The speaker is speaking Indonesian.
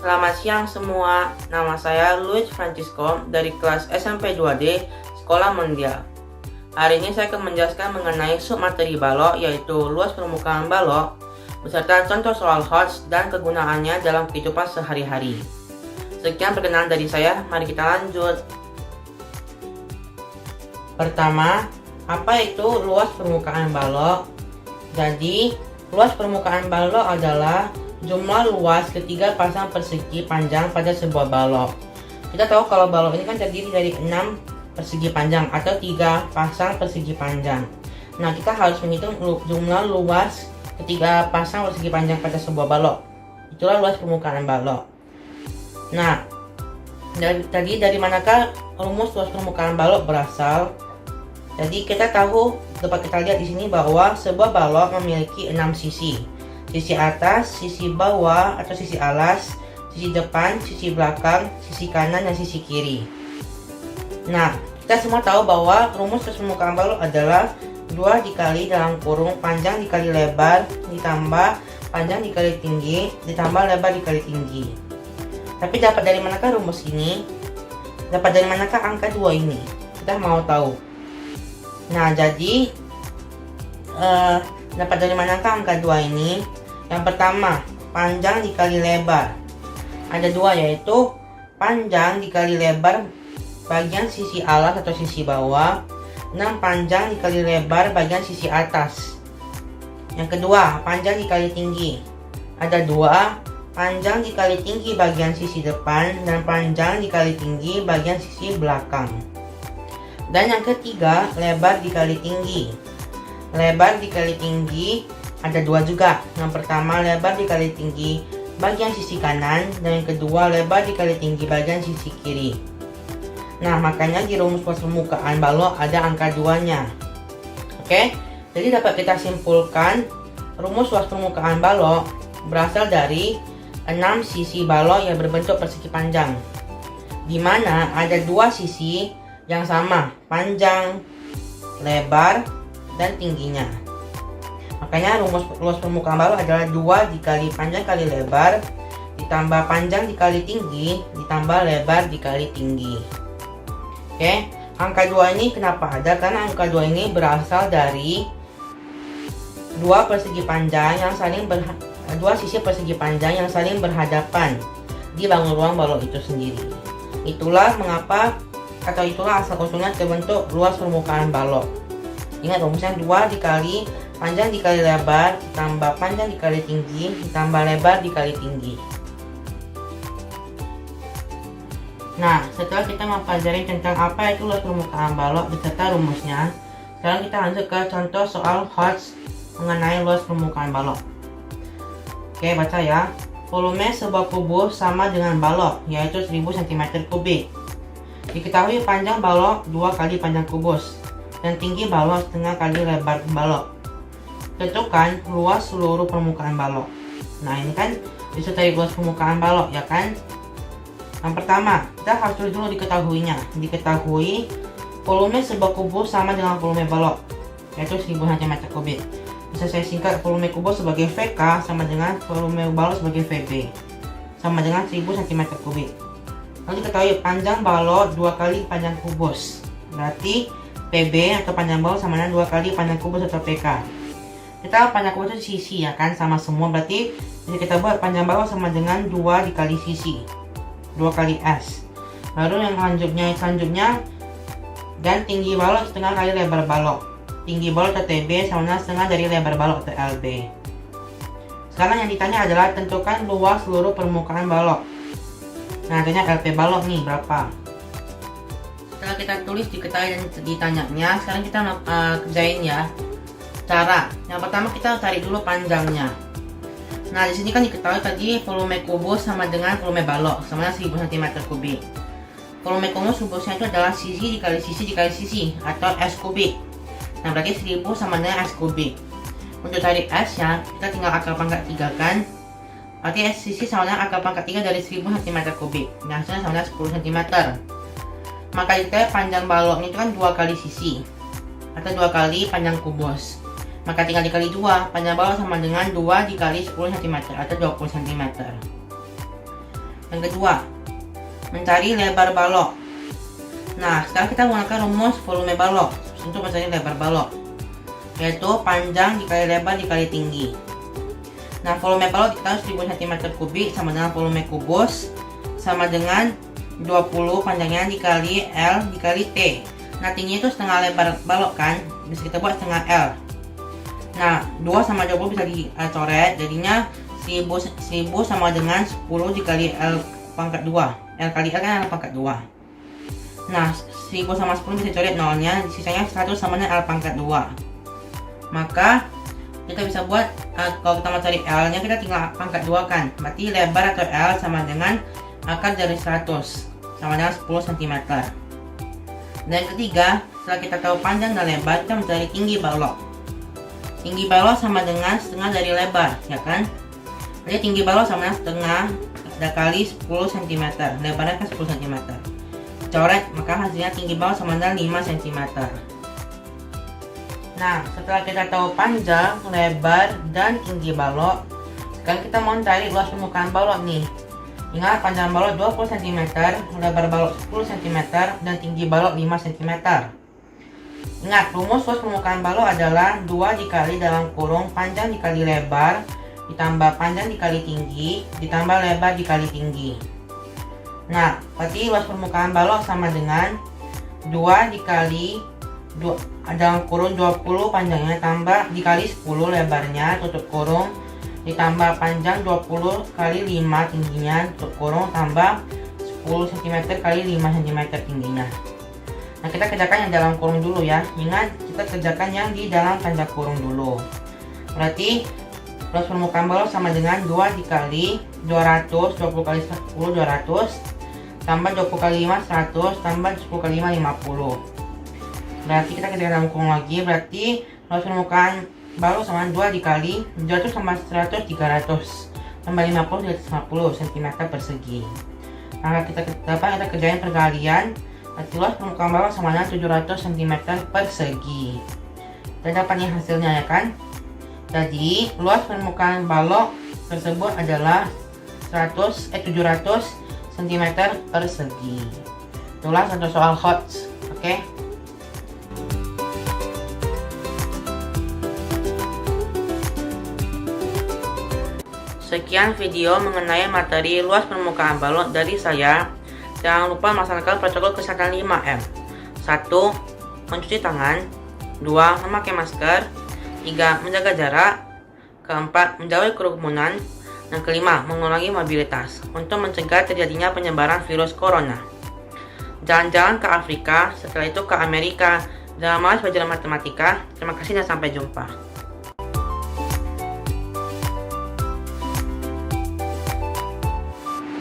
Selamat siang semua, nama saya Luis Francisco dari kelas SMP 2D Sekolah Mondial. Hari ini saya akan menjelaskan mengenai submateri balok, yaitu luas permukaan balok, beserta contoh soal HOTS dan kegunaannya dalam kehidupan sehari-hari. Sekian perkenalan dari saya, mari kita lanjut. Pertama, apa itu luas permukaan balok? Jadi, luas permukaan balok adalah jumlah luas ketiga pasang persegi panjang pada sebuah balok. Kita tahu kalau balok ini kan terdiri dari 6 persegi panjang atau 3 pasang persegi panjang. Nah, kita harus menghitung jumlah luas ketiga pasang persegi panjang pada sebuah balok. Itulah luas permukaan balok. Nah, dari manakah rumus luas permukaan balok berasal? Jadi kita tahu, dapat kita lihat di sini bahwa sebuah balok memiliki 6 sisi. Sisi atas, sisi bawah atau sisi alas, sisi depan, sisi belakang, sisi kanan, dan sisi kiri. Nah, kita semua tahu bahwa rumus luas permukaan balok adalah 2 dikali dalam kurung panjang dikali lebar ditambah panjang dikali tinggi ditambah lebar dikali tinggi. Tapi dapat dari manakah rumus ini? Dapat dari manakah angka 2 ini? Kita mau tahu. Nah, jadi dapat dari manakah angka 2 ini? Yang pertama, panjang dikali lebar. Ada 2, yaitu panjang dikali lebar bagian sisi alas atau sisi bawah, dan panjang dikali lebar bagian sisi atas. Yang kedua, panjang dikali tinggi. Ada 2, panjang dikali tinggi bagian sisi depan dan panjang dikali tinggi bagian sisi belakang. Dan yang ketiga, lebar dikali tinggi. Lebar dikali tinggi ada 2 juga. Yang pertama, lebar dikali tinggi bagian sisi kanan, dan yang kedua, lebar dikali tinggi bagian sisi kiri. Nah, makanya di rumus luas permukaan balok ada angka 2-nya. Oke, jadi dapat kita simpulkan rumus luas permukaan balok berasal dari 6 sisi balok yang berbentuk persegi panjang, di mana ada 2 sisi yang sama panjang, lebar, dan tingginya. Makanya rumus luas permukaan balok adalah 2 dikali panjang kali lebar ditambah panjang dikali tinggi ditambah lebar dikali tinggi. Oke, angka 2 ini kenapa ada? Karena angka 2 ini berasal dari 2 persegi panjang yang saling 2 sisi persegi panjang yang saling berhadapan di bangun ruang balok itu sendiri. Itulah mengapa atau itulah asal usulnya terbentuk luas permukaan balok. Ingat rumusnya 2 dikali panjang dikali lebar ditambah panjang dikali tinggi ditambah lebar dikali tinggi. Nah, setelah kita mempelajari tentang apa itu luas permukaan balok beserta rumusnya, sekarang kita lanjut ke contoh soal HOTS mengenai luas permukaan balok. Oke, baca ya. Volume sebuah kubus sama dengan balok, yaitu 1000 cm3. Diketahui panjang balok 2 kali panjang kubus dan tinggi balok setengah kali lebar balok. Tentukan luas seluruh permukaan balok. Nah, ini kan disertai luas permukaan balok, ya kan? Yang pertama, kita harus dulu diketahuinya. Diketahui volume sebuah kubus sama dengan volume balok, yaitu 1000 cm3. Bisa saya singkat volume kubus sebagai VK sama dengan volume balok sebagai VB, sama dengan 1000 cm3. Lalu diketahui panjang balok 2 kali panjang kubus, berarti PB atau panjang balok sama dengan 2 kali panjang kubus atau PK. Kita panjang kubus itu sisi, ya kan, sama semua, berarti bisa kita buat panjang balok sama dengan 2 dikali sisi, 2 kali S. Lalu yang selanjutnya dan tinggi balok setengah kali lebar balok. Tinggi balok atau TB sama dengan setengah dari lebar balok atau LB. Sekarang yang ditanya adalah tentukan luas seluruh permukaan balok. Nah, artinya LP balok nih berapa? Setelah kita tulis diketahui dan ditanyanya, sekarang kita kerjain ya. Cara yang pertama, kita cari dulu panjangnya. Nah, di sini kan diketahui tadi volume kubus sama dengan volume balok sama dengan 1000 cm3. Volume kubusnya itu adalah sisi dikali sisi atau S kubik. Nah, berarti 1000 sama dengan S kubik. Untuk cari S nya, kita tinggal akar pangkat 3 kan. Berarti S sisi sama dengan akar pangkat 3 dari 1000 cm3. Nah, hasilnya sama dengan 10 cm. Maka kita panjang baloknya itu kan 2 kali sisi atau 2 kali panjang kubus. Maka tinggal dikali 2, panjang balok sama dengan 2 dikali 10 cm atau 20 cm. Yang kedua, mencari lebar balok. Nah, sekarang kita menggunakan rumus volume balok untuk mencari lebar balok, yaitu panjang dikali lebar dikali tinggi. Nah, volume balok kita 1000 cm3 sama dengan volume kubus sama dengan 20 panjangnya dikali L dikali T. Nah, tingginya itu setengah lebar balok kan, bisa kita buat setengah L. Nah, 2 sama 20 bisa dicoret, jadinya 1000 sama dengan 10 dikali L pangkat 2. L kali L kan L pangkat 2. Nah, 1000 sama 10 bisa coret nolnya, sisanya 100 sama dengan L pangkat 2. Maka kita bisa buat, kalau kita mau cari L nya kita tinggal pangkat 2 kan, berarti lebar atau L sama dengan akar dari 100 sama dengan 10 cm. Dan yang ketiga, setelah kita tahu panjang dan lebar, kita mencari tinggi balok. Tinggi balok sama dengan setengah dari lebar, ya kan? Jadi tinggi balok sama dengan setengah kali 10 cm, lebarnya kan 10 cm. Coret, maka hasilnya tinggi balok sama dengan 5 cm. Nah, setelah kita tahu panjang, lebar, dan tinggi balok, sekarang kita mau cari luas permukaan balok nih. Ingat, panjang balok 20 cm, lebar balok 10 cm, dan tinggi balok 5 cm. Ingat, rumus luas permukaan balok adalah 2 dikali dalam kurung panjang dikali lebar, ditambah panjang dikali tinggi, ditambah lebar dikali tinggi. Nah, berarti luas permukaan balok sama dengan 2 dikali dalam kurung 20 panjangnya tambah dikali 10 lebarnya, tutup kurung, ditambah panjang 20 kali 5 tingginya, tutup kurung, tambah 10 cm kali 5 cm tingginya. Nah, kita kerjakan yang dalam kurung dulu ya. Ingat, kita kerjakan yang di dalam tanda kurung dulu. Berarti luas permukaan balok sama dengan 2 dikali 200, 20 kali 10 200, tambah 20 kali 5 100, tambah 10 kali 5 50. Berarti kita kerjakan dalam kurung lagi, berarti luas permukaan balok sama 2 dikali 200 tambah 100 300 tambah 50 250 cm persegi. Nah, kita kerjain perkalian, berarti luas permukaan balok sama dengan 700 cm persegi. Kita dapat nih hasilnya ya kan. Jadi luas permukaan balok tersebut adalah 700 cm persegi. Itulah contoh soal HOTS. Oke. Sekian video mengenai materi luas permukaan balok dari saya. Jangan lupa melaksanakan protokol kesehatan 5M. 1. Mencuci tangan. 2. Memakai masker. 3. Menjaga jarak. 4. Menjauhi kerumunan. Dan 5. Mengurangi mobilitas untuk mencegah terjadinya penyebaran virus corona. Jalan-jalan ke Afrika, setelah itu ke Amerika. Jangan malas belajar matematika. Terima kasih dan sampai jumpa.